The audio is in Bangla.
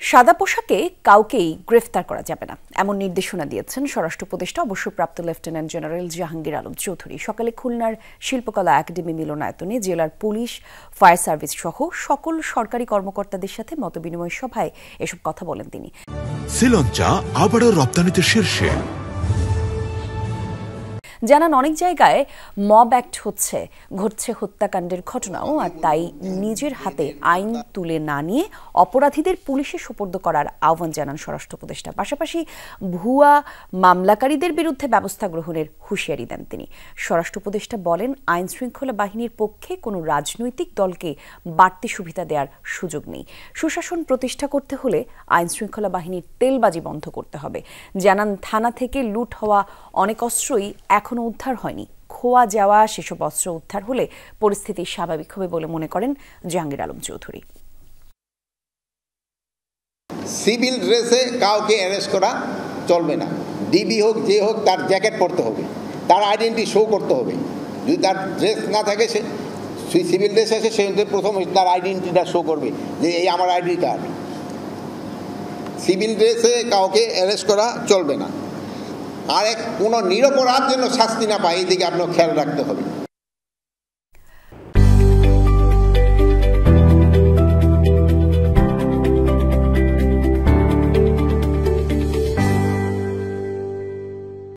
সাদা পোশাকে কাউকেই গ্রেফতার করা যাবে না এমন নির্দেশনা দিয়েছেন স্বরাষ্ট্র উপদেষ্টা অবসরপ্রাপ্ত লেফটেন্যান্ট জেনারেল জাহাঙ্গীর আলম চৌধুরী। সকালে খুলনার শিল্পকলা একাডেমি মিলনায়তনে জেলার পুলিশ, ফায়ার সার্ভিস সহ সকল সরকারি কর্মকর্তাদের সাথে মতবিনিময় সভায় এসব কথা বলেন তিনি। শ্রীলঙ্কা আবারও রপ্তানিতে শীর্ষে। জানান অনেক জায়গায় মব অ্যাক্ট ঘটছে হত্যাকাণ্ডের ঘটনাও, আর তাই নিজের হাতে আইন তুলে না নিয়ে অপরাধীদের পুলিশে সোপর্দ করার আহ্বান জানান স্বরাষ্ট্র উপদেষ্টা। পাশাপাশি ভুয়া মামলাকারীদের বিরুদ্ধে ব্যবস্থা গ্রহণের হুঁশিয়ারি দেন তিনি। স্বরাষ্ট্র উপদেষ্টা বলেন, আইন শৃঙ্খলা বাহিনীর পক্ষে কোনো রাজনৈতিক দলকে বাড়তি সুবিধা দেওয়ার সুযোগ নেই। সুশাসন প্রতিষ্ঠা করতে হলে আইন শৃঙ্খলা বাহিনীর তেলবাজি বন্ধ করতে হবে। জানান থানা থেকে লুট হওয়া অনেক অস্ত্রই এখনো উদ্ধার হয়নি। খোয়া যাওয়া সেসব অস্ত্র উদ্ধার হলে পরিস্থিতি স্বাভাবিক হবে বলে মনে করেন জাহাঙ্গীর আলম চৌধুরী। সিভিল ড্রেসে কাউকে অ্যারেস্ট করা চলবে না। ডিবি হোক যে হোক, তার জ্যাকেট পরতে হবে, তার আইডেন্টি শো করতে হবে। যদি তার ড্রেস না থাকে, সে সিভিল ড্রেস আছে, সে প্রথম তার আইডেন্টিটা শো করবে যে এই আমার আইডি কার্ড। সিভিল ড্রেসে কাউকে অ্যারেস্ট করা চলবে না। আর কোনো নিরপরাধ যেন শাস্তি না পায়, এই দিকে আপনার খেয়াল রাখতে হবে।